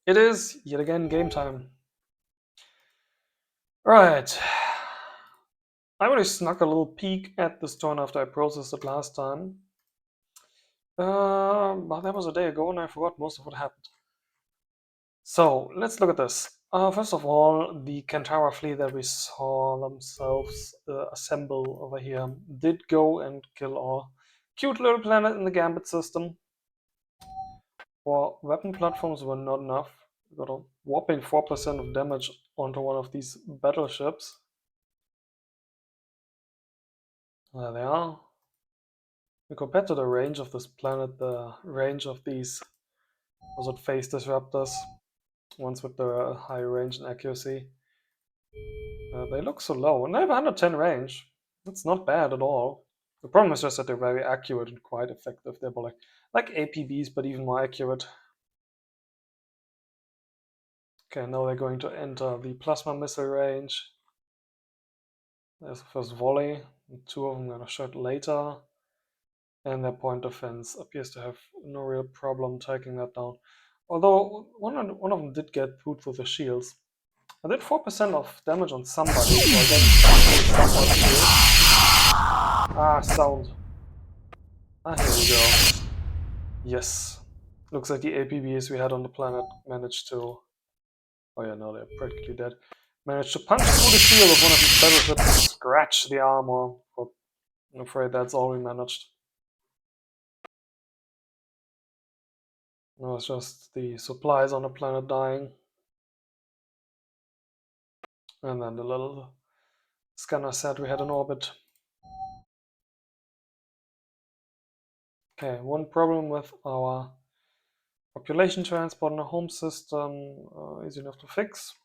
It is yet again game time. Right. I already snuck a little peek at this turn after I processed it last time. But that was a day ago and I forgot most of what happened. So let's look at this. First of all, the Kantara fleet that we saw themselves assemble over here did go and kill our cute little planet in the Gambit system. For weapon platforms were not enough. We got a whopping 4% of damage onto one of these battleships. There they are. Compared to the range of this planet, the range of these was it phase disruptors, ones with the high range and accuracy, they look so low. And they have 110 range. That's not bad at all. The problem is just that they're very accurate and quite effective. They're like APBs, but even more accurate. Okay, now they're going to enter the plasma missile range. There's the first volley. Two of them are going to shoot later. And their point defense appears to have no real problem taking that down. Although one of them did get put through the shields. I did 4% of damage on somebody, so I guess somewhat shield. Ah, sound. Ah, here we go. Yes. Looks like the APBs we had on the planet managed to... Oh yeah, no, they're practically dead. Managed to punch through the shield of one of these battleships and scratch the armor. But I'm afraid that's all we managed. No, it's just the supplies on the planet dying. And then the little scanner said we had an orbit. Okay, one problem with our population transport in a home system, easy enough to fix.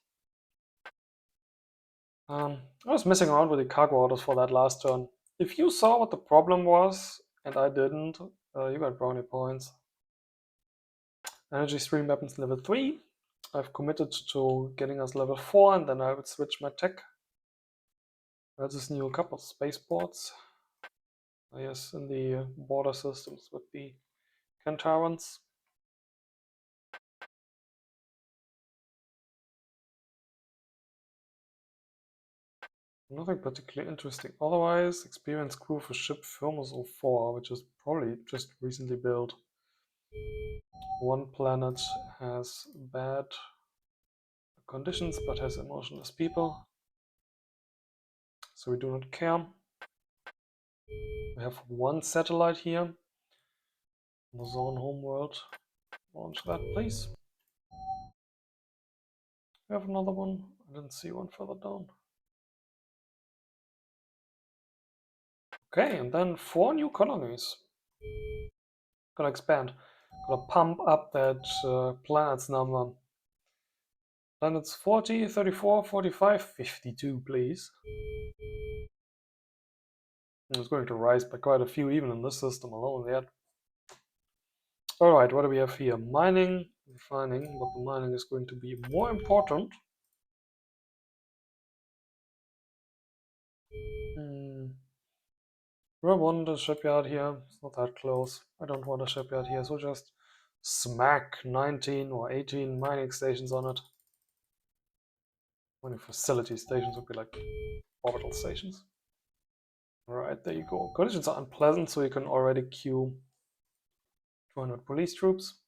I was messing around with the cargo orders for that last turn. If you saw what the problem was, and I didn't, you got brownie points. Energy stream weapons level 3. I've committed to getting us level 4 and then I would switch my tech. There's this new couple of spaceports. Yes, in the border systems with the Kantarans. Nothing particularly interesting. Otherwise, experienced crew for ship Firmus 04, which is probably just recently built. One planet has bad conditions but has emotionless people. So we do not care. We have one satellite here. The zone homeworld. Launch that, please. We have another one. I didn't see one further down. Okay, and then 4 new colonies. Gonna expand. Gonna pump up that planets number. Planets 40, 34, 45, 52, please. It's going to rise by quite a few even in this system alone yet. Alright, what do we have here? Mining, refining, but the mining is going to be more important. Do I want a shipyard here? It's not that close. I don't want a shipyard here, so just smack 19 or 18 mining stations on it. Mining facility stations would be like orbital stations. Alright, there you go. Collisions are unpleasant, so you can already queue 200 police troops.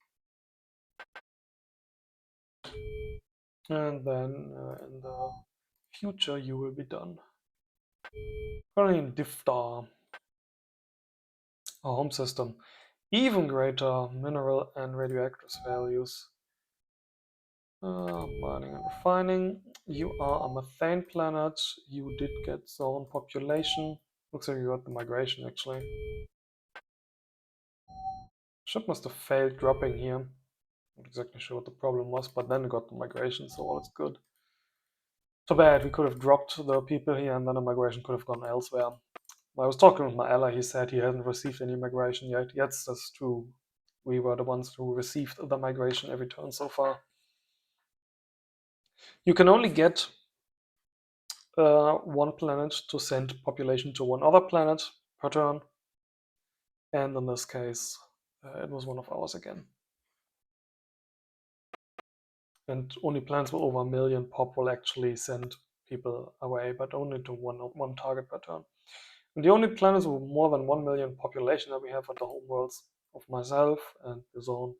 And then in the future you will be done. Currently in Diftar, a home system. Even greater mineral and radioactive values. Mining and refining. You are a methane planet. You did get zone population. Looks like you got the migration actually. Ship must have failed dropping here. Not exactly sure what the problem was, but then we got the migration, so all is good. Too bad, we could have dropped the people here and then the migration could have gone elsewhere. I was talking with my ally, he said he hasn't received any migration yet. Yes, that's true. We were the ones who received the migration every turn so far. You can only get one planet to send population to one other planet per turn. And in this case, it was one of ours again. And only planets with over 1 million pop will actually send people away, but only to one target per turn. And the only planets with more than 1 million population that we have are the homeworlds of myself and the zone.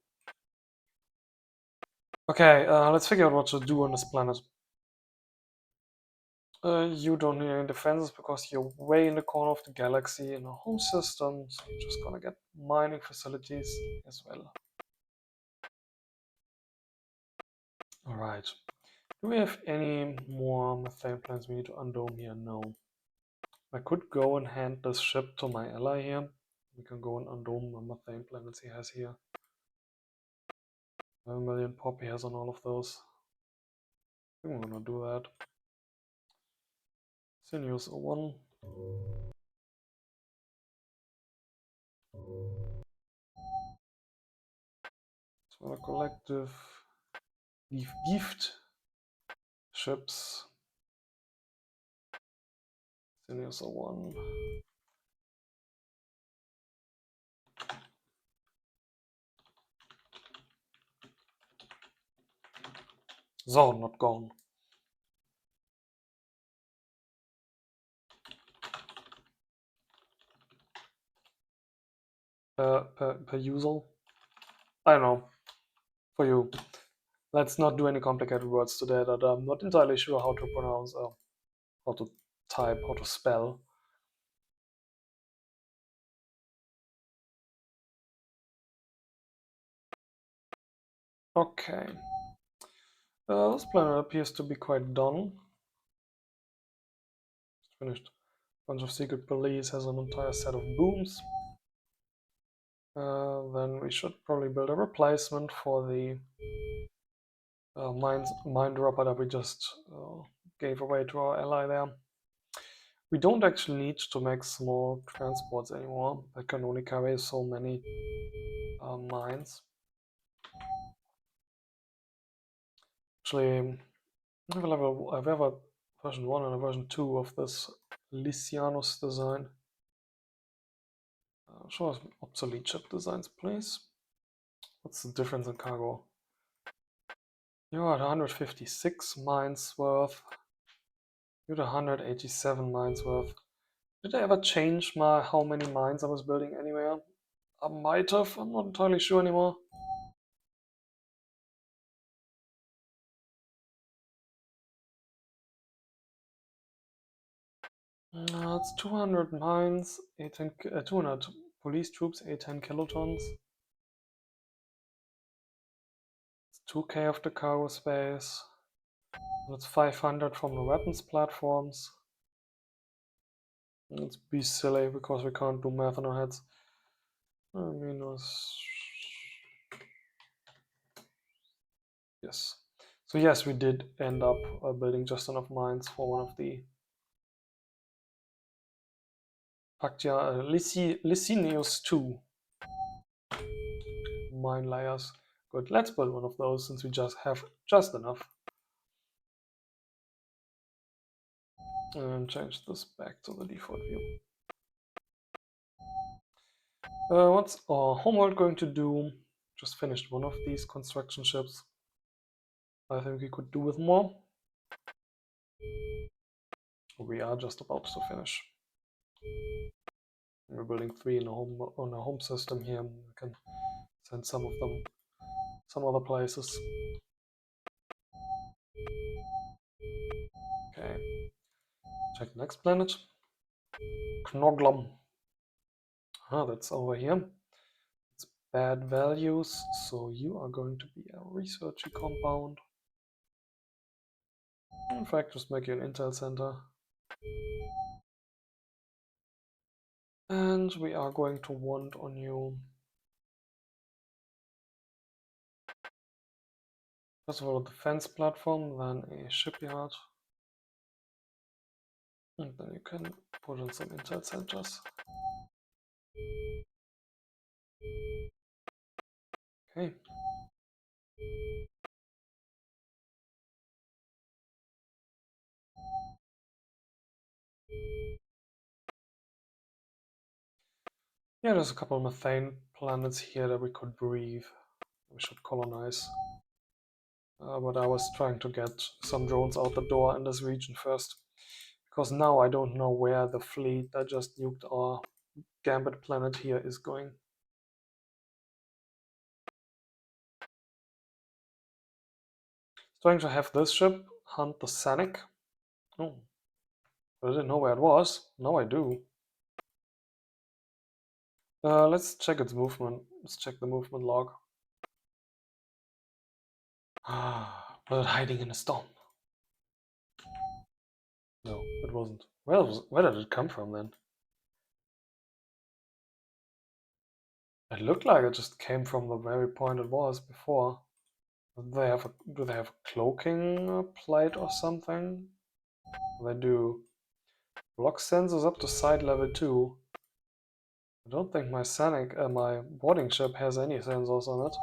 Okay, let's figure out what to do on this planet. You don't need any defenses because you're way in the corner of the galaxy in a home system, so you're just gonna get mining facilities as well. Alright. Do we have any more methane plants we need to undome here? No. I could go and hand this ship to my ally here. We can go and undome the methane planets he has here. 1 million pop he has on all of those. I think we're gonna do that. Sinews 01. So a collective gift ships. Sinews 01. So, not gone. Per usual. I don't know. For you. Let's not do any complicated words today that I'm not entirely sure how to pronounce, how to type, how to spell. Okay. This planet appears to be quite done. It's finished. Bunch of secret police has an entire set of booms. Then we should probably build a replacement for the mine dropper that we just gave away to our ally there. We don't actually need to make small transports anymore. That can only carry so many mines. Actually, I have a version 1 and a version 2 of this Lysianus design. Show us obsolete ship designs, please. What's the difference in cargo? You're at 156 mines worth. You're at 187 mines worth. Did I ever change how many mines I was building anywhere? I might have, I'm not entirely sure anymore. It's 200 mines, 200 police troops, 810 kilotons. It's 2k of the cargo space. That's 500 from the weapons platforms. Let's be silly because we can't do math in our heads. Minus. Yes. So yes, we did end up building just enough mines for one of the Pactia Licinius 2 mine layers. Good, let's build one of those since we just have just enough. And change this back to the default view. What's our homeworld going to do? Just finished one of these construction ships. I think we could do with more. We are just about to finish. We're building 3 in on a home system here. We can send some of them some other places. Okay. Check the next planet. Knoglum. Ah, that's over here. It's bad values, so you are going to be a researchy compound. In fact, just make you an intel center. And we are going to want on you, first of all, a defense platform, then a shipyard. And then you can put in some intel centers. Okay. Yeah, there's a couple of methane planets here that we could breathe. We should colonize. but I was trying to get some drones out the door in this region first, because now I don't know where the fleet that just nuked our Gambit planet here is going. Trying to have this ship hunt the Sanic. Oh, I didn't know where it was. Now I do. Let's check its movement. Let's check the movement log. Was it hiding in a storm? No, it wasn't. Where did it come from then? It looked like it just came from the very point it was before. Do they have a cloaking plate or something? They do. Block sensors up to site level 2. I don't think my my boarding ship has any sensors on it.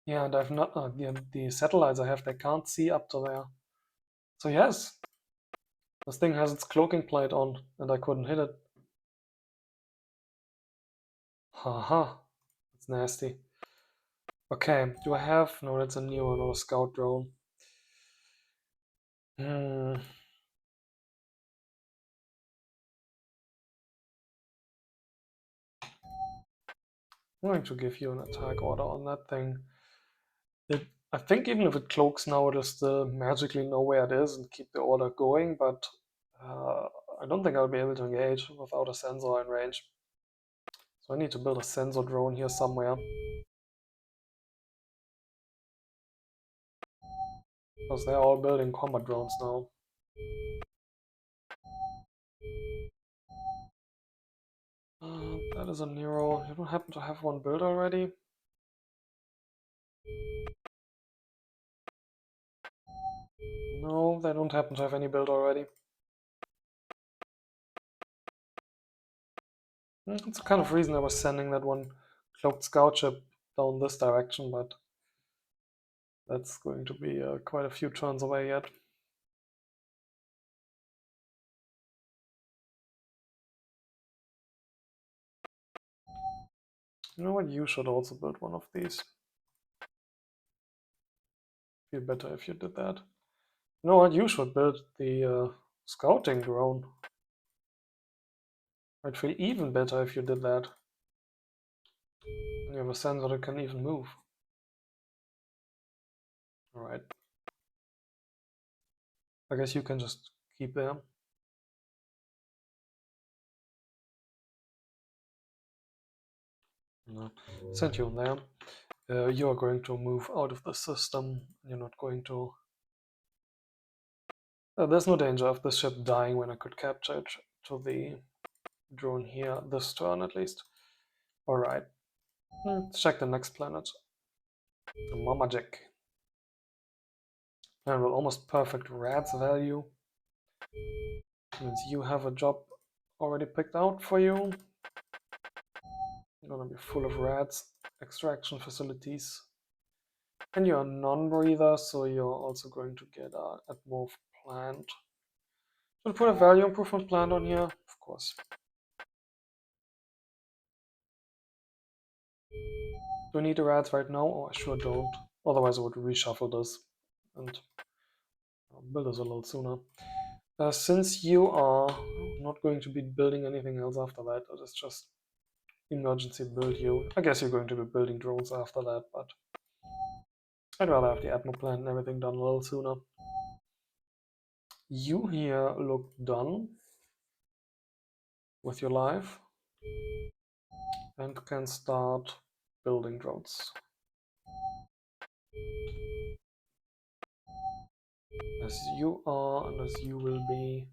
Yeah, and I've not the satellites I have, they can't see up to there. So yes, this thing has its cloaking plate on, and I couldn't hit it. Haha, it's nasty. Okay, do I have? No, that's a new one, not a scout drone. I'm going to give you an attack order on that thing. I think even if it cloaks now, it'll still magically know where it is and keep the order going, but I don't think I'll be able to engage without a sensor in range. So I need to build a sensor drone here somewhere. Because they're all building combat drones now. That is a Nero. You don't happen to have one built already? No, they don't happen to have any built already. That's the kind of reason I was sending that one cloaked scout ship down this direction, but that's going to be quite a few turns away yet. You know what? You should also build one of these. Feel better if you did that. You know what? You should build the scouting drone. I'd feel even better if you did that. You have a sensor that can even move. Alright. I guess you can just keep there. No. Send you there. You are going to move out of the system. You're not going to... there's no danger of this ship dying when I could capture it to the drone here, this turn at least. Alright. Let's check the next planet. Mama Jack. And with almost perfect rats value. Means you have a job already picked out for you. You're gonna be full of rats, extraction facilities. And you're a non-breather, so you're also going to get a Atmorph plant. Should I put a value improvement plant on here? Of course. Do I need the rats right now? Oh, I sure don't. Otherwise I would reshuffle this and build this a little sooner. Since you are not going to be building anything else after that, it is just emergency build you. I guess you're going to be building drones after that, but I'd rather have the Atmo plant and everything done a little sooner. You here look done with your life and can start building drones. As you are, and as you will be.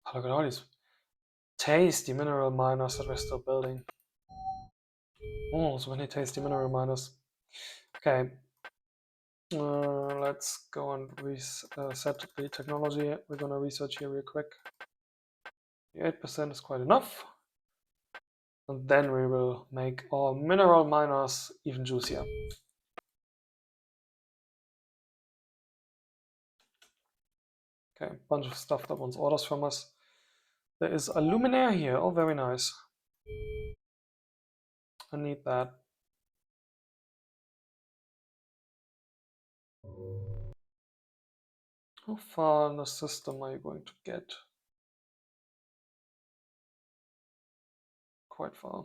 Oh, look at all these tasty mineral miners that we're still building. Oh, so many tasty mineral miners. Okay. Let's go and reset the technology. We're gonna research here real quick. The 8% is quite enough. And then we will make our mineral miners even juicier. Okay, bunch of stuff that wants orders from us. There is a luminaire here. Oh, very nice. I need that. How far in the system are you going to get? Quite far.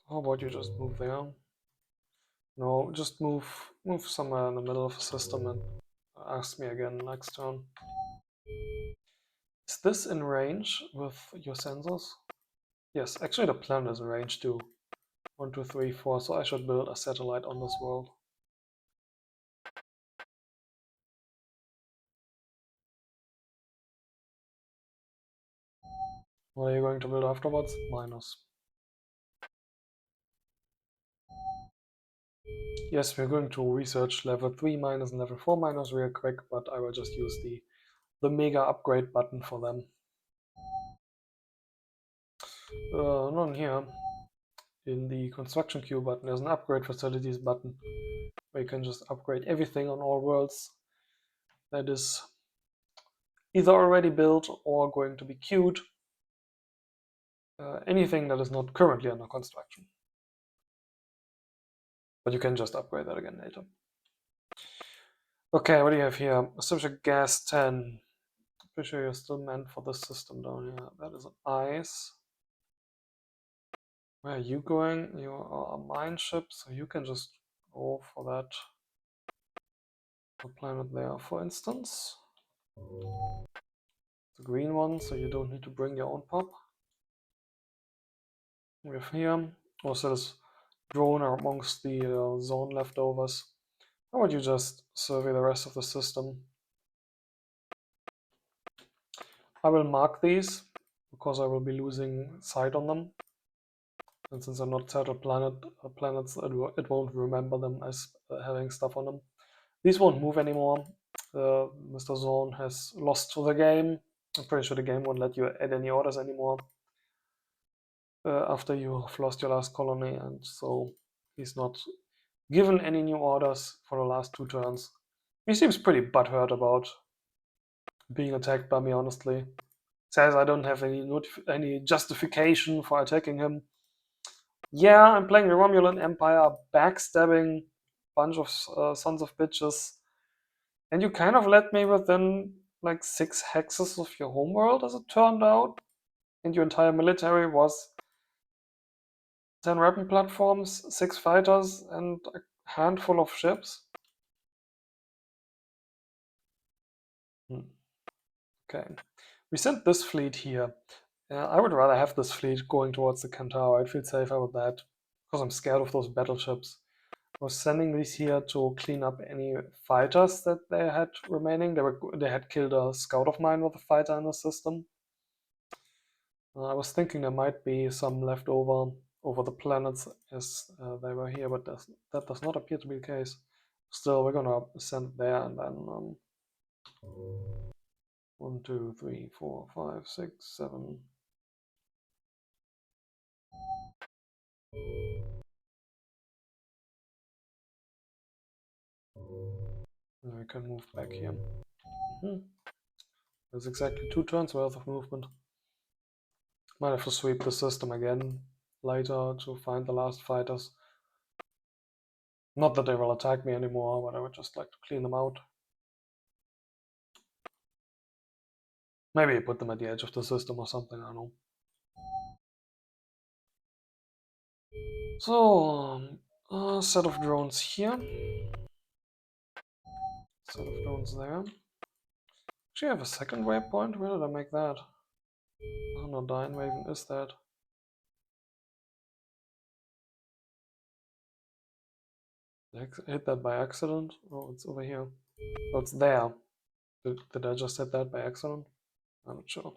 How about you just move there? No, just move somewhere in the middle of the system and ask me again next turn. Is this in range with your sensors? Yes, actually the planet is in range too. 1, 2, 3, 4, so I should build a satellite on this world. What are you going to build afterwards? Minus. Yes, we're going to research level 3 minus and level 4 minus real quick, but I will just use the mega upgrade button for them. Not here. In the construction queue button, there's an upgrade facilities button where you can just upgrade everything on all worlds that is either already built or going to be queued. Anything that is not currently under construction. But you can just upgrade that again later. Okay, what do you have here? Subject gas 10. Pretty sure you're still meant for this system down here. That is ice. Where are you going? You are a mine ship, so you can just go for that planet there, for instance. The green one, so you don't need to bring your own pop. We have here also this drone amongst the zone leftovers. How about you just survey the rest of the system? I will mark these because I will be losing sight on them. And since they're not settled planets, it won't remember them as having stuff on them. These won't move anymore. Mr. Zorn has lost to the game. I'm pretty sure the game won't let you add any orders anymore after you have lost your last colony, and so he's not given any new orders for the last 2 turns. He seems pretty butthurt about being attacked by me, honestly. Says I don't have any justification for attacking him. Yeah, I'm playing the Romulan Empire, backstabbing bunch of sons of bitches. And you kind of let me within like 6 hexes of your homeworld, as it turned out. And your entire military was 10 weapon platforms, 6 fighters, and a handful of ships. Okay. We sent this fleet here. I would rather have this fleet going towards the Kantara. I'd feel safer with that, because I'm scared of those battleships. I was sending these here to clean up any fighters that they had remaining. They had killed a scout of mine with a fighter in the system. I was thinking there might be some left over the planets as they were here, but that does not appear to be the case. Still, we're gonna send it there, and then 1, 2, 3, 4, 5, 6, 7. And we can move back here. There's exactly 2 turns worth of movement. Might have to sweep the system again later to find the last fighters. Not that they will attack me anymore, but I would just like to clean them out. Maybe put them at the edge of the system or something, I don't know. So, a set of drones here. Set of drones there. Actually, I have a second waypoint. Where did I make that? Oh no, Dine Raven is that. Did I hit that by accident? Oh, it's over here. Oh, it's there. Did I just hit that by accident? I'm not sure.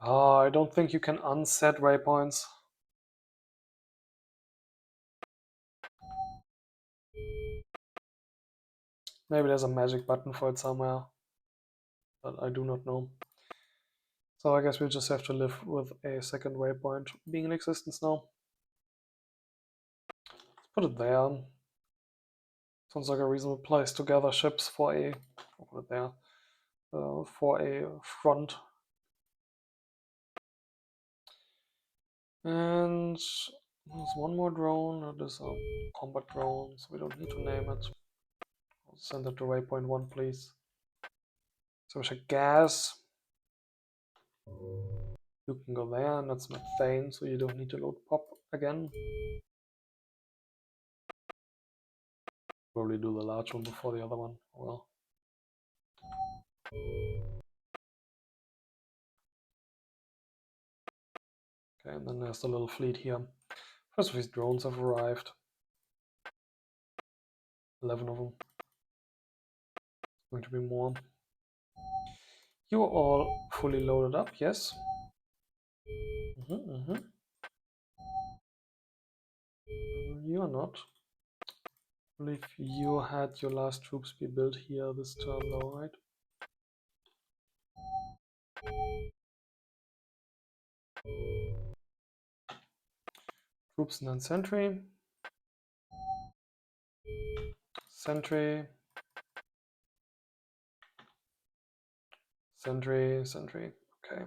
I don't think you can unset waypoints. Maybe there's a magic button for it somewhere, but I do not know. So I guess we'll just have to live with a second waypoint being in existence now. Let's put it there. Sounds like a reasonable place to gather ships for a, I'll put it there, for a front. And There's one more drone. That is a combat drone, so we don't need to name it. I'll send it to waypoint 1, please. So we should gas. You can go there, and that's methane, so you don't need to load pop again. Probably do the large one before the other one. Well. Okay, and then there's the little fleet here. First of these drones have arrived. 11 of them. Going to be more. You are all fully loaded up, yes? You are not. I believe you had your last troops be built here this turn though, right? Troops and then sentry. Sentry. Sentry, sentry. Okay.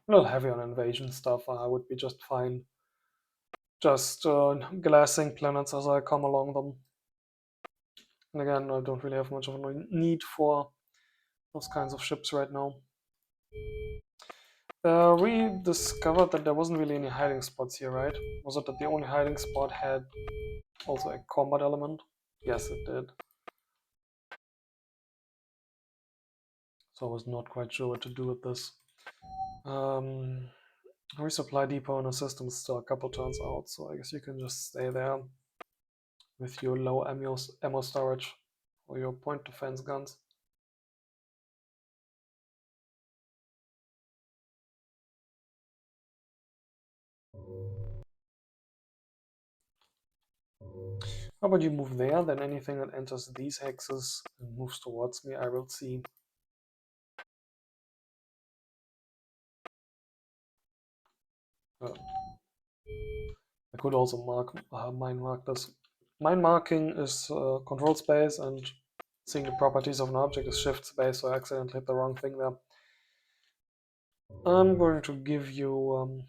A little heavy on invasion stuff. I would be just fine. Just glassing planets as I come along them. And again, I don't really have much of a need for those kinds of ships right now. We discovered that there wasn't really any hiding spots here, right? Was it that the only hiding spot had also a combat element? Yes, it did. So I was not quite sure what to do with this. Resupply depot in a system is still a couple turns out, so I guess you can just stay there with your low ammo storage or your point defense guns. How about you move there, then anything that enters these hexes and moves towards me, I will see. I could also mine mark this. Mine marking is control space, and seeing the properties of an object is shift space, so I accidentally hit the wrong thing there. I'm going to give you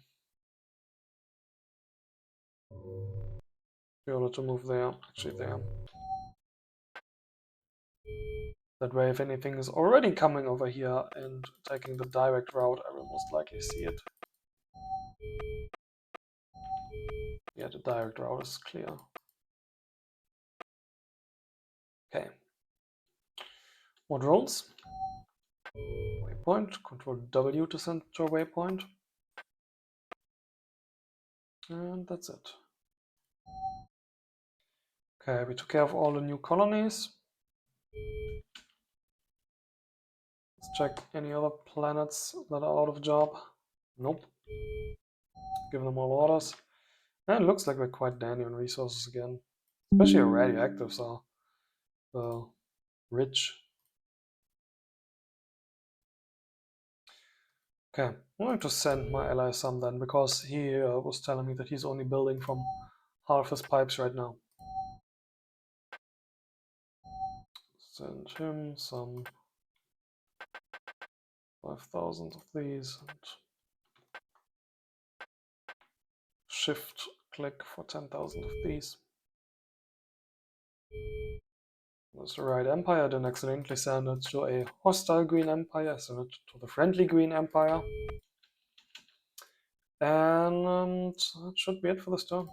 the order to move there, actually there. That way, if anything is already coming over here and taking the direct route, I will most likely see it. Yeah, the direct route is clear. Okay. More drones. Waypoint. Control W to send to a waypoint. And that's it. Okay, we took care of all the new colonies. Let's check any other planets that are out of job. Nope. Give them all orders. And it looks like we're quite dandy on resources again. Especially our radioactives are rich. Okay, I'm going to send my ally some then, because he was telling me that he's only building from half his pipes right now. Send him some 5,000 of these and shift click for 10,000 of these. That's the right empire, then accidentally send it to a hostile green empire, send it to the friendly green empire. And that should be it for this turn.